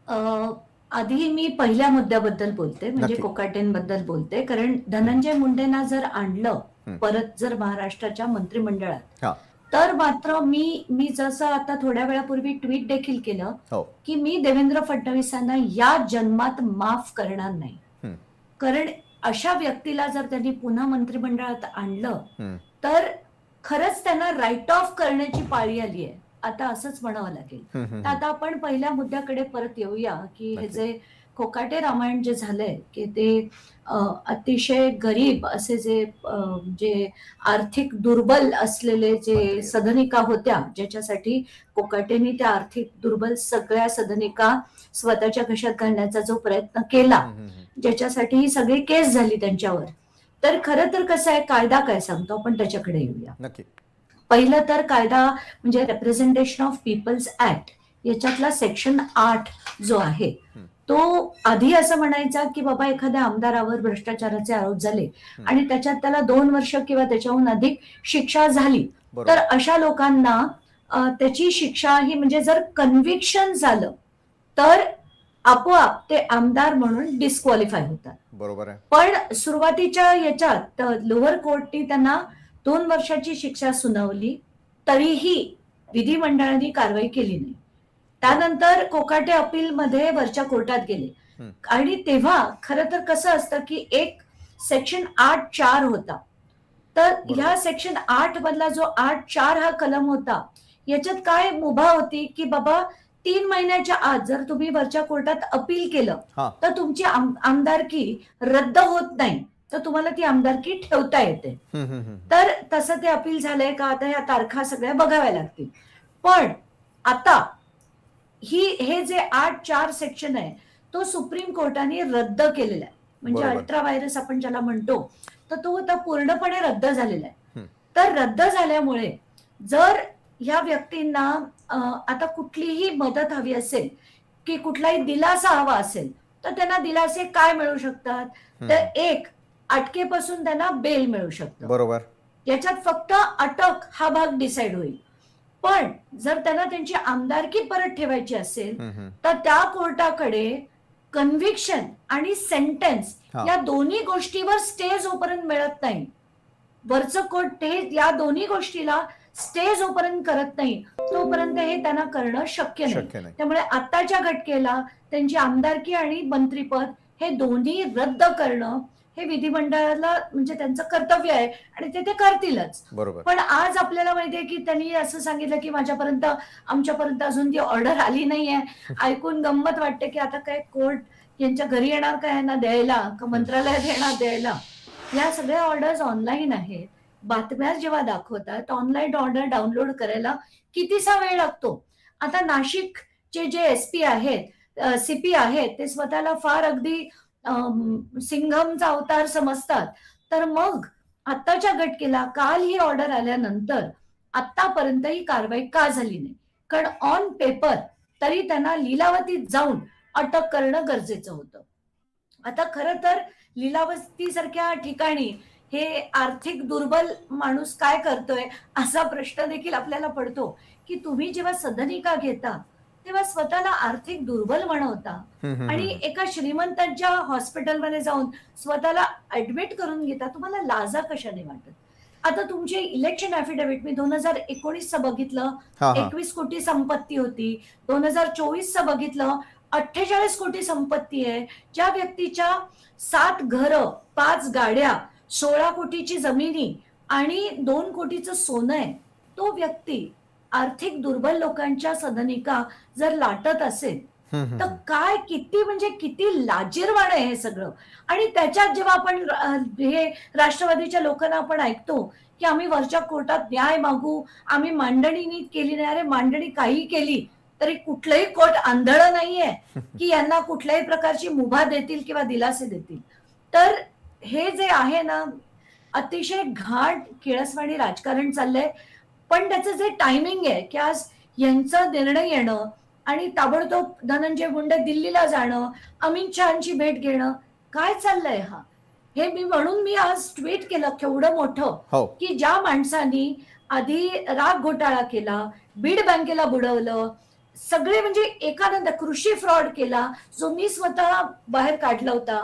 अ, आधी मी पहिल्या मुद्द्याबद्दल बोलते, म्हणजे नक्की. कोकाटेंबद्दल बोलते. कारण हं, धनंजय मुंडेंना जर आणलं हं. परत जर महाराष्ट्राच्या मंत्रिमंडळात, हां. तर मात्र मी मी जसं आता थोड्या वेळापूर्वी ट्विट देखील केलं, हो. की मी देवेंद्र फडणवीसांना या जन्मात माफ करणार नाही. हं, कारण अशा व्यक्तीला जर त्यांनी पुन्हा मंत्रिमंडळात आणलं, हं, तर खरंच त्यांना राईट ऑफ करण्याची पाळी आली आहे. आता असंच म्हणावं लागेल. हं, हं, तर हं. आता आपण पहिल्या मुद्द्याकडे परत येऊया, की हे नक्की. जे कोकाटे रामायण जे झालंय, की ते अतिशय गरीब असे जे आर्थिक दुर्बल असलेले जे मंत्री आहेत. सदनिका होत्या, ज्याच्यासाठी कोकाटेंनी त्या आर्थिक दुर्बल सगळ्या सदनिका स्वतःच्या घशात घालण्याचा जो प्रयत्न केला, हं, हं, हं. ज्याच्यासाठी ही सगळी केस झाली त्यांच्यावर. तर खरं तर कसं आहे, कायदा काय सांगतो आपण त्याच्याकडे येऊया. नक्की. पहिलं तर कायदा म्हणजे रिप्रेझेंटेशन ऑफ पीपल्स ऍक्ट याच्यातला सेक्शन 8 जो आहे, हं, तो आधी असं म्हणायचा की बाबा एखाद्या आमदारावर भ्रष्टाचाराचे आरोप झाले हं. आणि त्याच्यात त्याला 2 वर्ष किंवा त्याच्याहून अधिक शिक्षा झाली, तर बरोबर. अशा लोकांना त्याची शिक्षा ही म्हणजे जर कन्व्हिक्शन झालं, तर आपोआप ते आमदार म्हणून डिस्क्वालिफाय होतात. बरोबर आहे. पण सुरुवातीच्या याच्यात लोअर कोर्टनी त्यांना 2 वर्षाची शिक्षा सुनावली, तरीही विधिमंडळाने कारवाई केली नाही. बरोबर. त्यानंतर कोकाटे अपीलमध्ये वरच्या कोर्टात गेले हं. आणि तेव्हा खरं तर कसं असतं, की एक सेक्शन 8(4) होता. तर ह्या बरोबर. सेक्शन 8 मधला जो 8(4) हा कलम होता, याच्यात काय मुभा होती, की बाबा 3 महिन्याच्या आत जर तुम्ही वरच्या कोर्टात अपील केलं, हां. तर तुमची आमदारकी रद्द होत नाही. तर तुम्हाला ती आमदारकी ठेवता येते. हं, हं, हं, हं. तर तसं ते अपील झालंय का? आता ह्या तारखा सगळ्या बघाव्या लागतील. पण आता हे जे 8(4) सेक्शन आहे, तो सुप्रीम कोर्टाने रद्द केलेला आहे. म्हणजे बरोबर. अल्ट्रा व्हायरस आपण ज्याला म्हणतो, तर तो आता पूर्णपणे रद्द झालेला आहे. हं, तर रद्द झाल्यामुळे जर ह्या व्यक्तींना आता कुठलीही मदत हवी असेल, की कुठलाही दिलासा हवा असेल, तर त्यांना दिलासे काय मिळू शकतात? हं, तर हं. एक, अटकेपासून त्यांना बेल मिळू शकतं. बरोबर. याच्यात फक्त अटक हा भाग डिसाईड होईल. पण जर त्यांना त्यांची आमदारकी परत ठेवायची असेल, हं, हं. तर त्या कोर्टाकडे कन्व्हिक्शन आणि सेंटेन्स हां. या दोन्ही गोष्टीवर स्टे जोपर्यंत मिळत नाही, वरचं कोर्ट ते या दोन्ही गोष्टीला स्टे जोपर्यंत करत नाही, तोपर्यंत हे त्यांना करणं शक्य नाही. शक्य नाही. त्यामुळे आत्ताच्या घटकेला त्यांची आमदारकी आणि मंत्रिपद हे दोन्ही रद्द करणं हे विधिमंडळाला म्हणजे त्यांचं कर्तव्य आहे आणि ते करतीलच. बरोबर. पण आज आपल्याला माहितीये की त्यांनी असं सांगितलं की आमच्यापर्यंत अजून ती ऑर्डर आली नाहीये. ऐकून गंमत वाटते की आता काय कोर्ट यांच्या घरी येणार का यांना द्यायला? का हं. मंत्रालयात येणार द्यायला? या सगळ्या ऑर्डर्स ऑनलाईन आहेत. बातम्या जेव्हा दाखवतात, ऑनलाईन ऑर्डर डाउनलोड करायला कितीसा वेळ लागतो. आता नाशिकचे जे एसपी आहेत, सीपी आहेत, ते स्वतःला फार अगदी सिंघमचा अवतार समजतात. तर मग आत्ताच्या घटकेला काल ही ऑर्डर आल्यानंतर आत्तापर्यंत ही कारवाई का झाली नाही? कारण ऑन पेपर तरी त्यांना लिलावतीत जाऊन अटक करणं गरजेचं होतं. आता खरं तर लिलावतीसारख्या ठिकाणी हे आर्थिक दुर्बल माणूस काय करतोय असा प्रश्न देखील आपल्याला पडतो, की तुम्ही जेव्हा सदनिका घेता, तेव्हा स्वतःला आर्थिक दुर्बल म्हणवता हं, हं, हं, आणि हं. एका श्रीमंतांच्या हॉस्पिटलमध्ये जाऊन स्वतःला ॲडमिट करून घेता. तुम्हाला लाजा कशाने वाटत? आता तुमची इलेक्शन अॅफिडेव्हिट मी 2019चं बघितलं, हां, हां. 21 कोटी संपत्ती होती. 2024चं बघितलं, 48 कोटी संपत्ती आहे. ज्या व्यक्तीच्या 7 घरं, 5 गाड्या, 16 कोटीची जमिनी आणि 2 कोटीचं सोनं आहे. तो व्यक्ती आर्थिक दुर्बल लोकांच्या सदनिका जर लाटत असेल, हं, हं, तर हं. काय किती म्हणजे किती लाजिरवाणं आहे हे सगळं. आणि त्याच्यात जेव्हा आपण हे राष्ट्रवादीच्या लोकांना आपण ऐकतो, की आम्ही वरच्या कोर्टात न्याय मागू, आम्ही मांडणी नीट केली नाही. अरे मांडणी काहीही केली, तरी कुठलंही कोर्ट आंधळं नाहीये, की यांना कुठल्याही प्रकारची मुभा देतील किंवा दिलासे देतील. तर हे जे आहे ना, अतिशय घाण किळसवाणी राजकारण चाललंय. पण त्याचं जे टायमिंग आहे, की आज यांचा निर्णय येणं आणि ताबडतोब धनंजय मुंडे दिल्लीला जाणं, अमित शहांची भेट घेणं, काय चाललंय हा? हे म्हणून मी आज ट्विट केलं केवढं मोठं, हो. की ज्या माणसानी आधी राग घोटाळा केला, बीड बँकेला बुडवलं, सगळे म्हणजे एकानंतर कृषी फ्रॉड केला, जो मी स्वतः बाहेर काढला होता.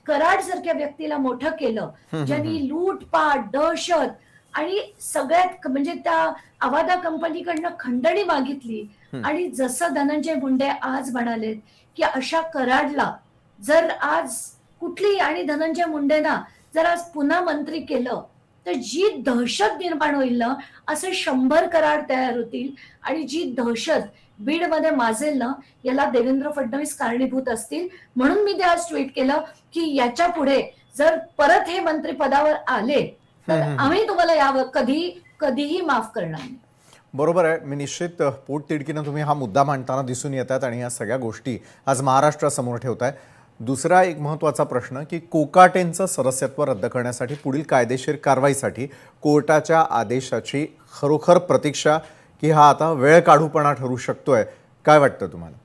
कराड सारख्या व्यक्तीला मोठं केलं, ज्यांनी लूटपाट, दहशत आणि सगळ्यात म्हणजे त्या अवादा कंपनीकडनं खंडणी मागितली. आणि जसं धनंजय मुंडे आज म्हणालेत की अशा कराडला जर आज कुठली आणि धनंजय मुंडेना जर आज पुन्हा मंत्री केलं तर जी दहशत निर्माण होईल ना, असे 100 कराड तयार होतील आणि जी दहशत बीडमध्ये माजेल ना, याला देवेंद्र फडणवीस कारणीभूत असतील. म्हणून मी ते आज ट्विट केलं की याच्या पुढे जर परत हे मंत्री पदावर आले तर आम्ही तुम्हाला यावर कधीही माफ करणार नाही. बरोबर आहे. मी निश्चित पोटतिडकीनं तुम्ही हा मुद्दा मांडताना दिसून येतात आणि या सगळ्या गोष्टी आज महाराष्ट्रासमोर ठेवताय. दुसरा एक महत्त्वाचा प्रश्न की कोकाटेंचं सदस्यत्व रद्द करण्यासाठी पुढील कायदेशीर कारवाईसाठी कोर्टाच्या आदेशाची खरोखर प्रतीक्षा की हा आता वेळ काढूपणा ठरू शकतोय, काय वाटतं तुम्हाला?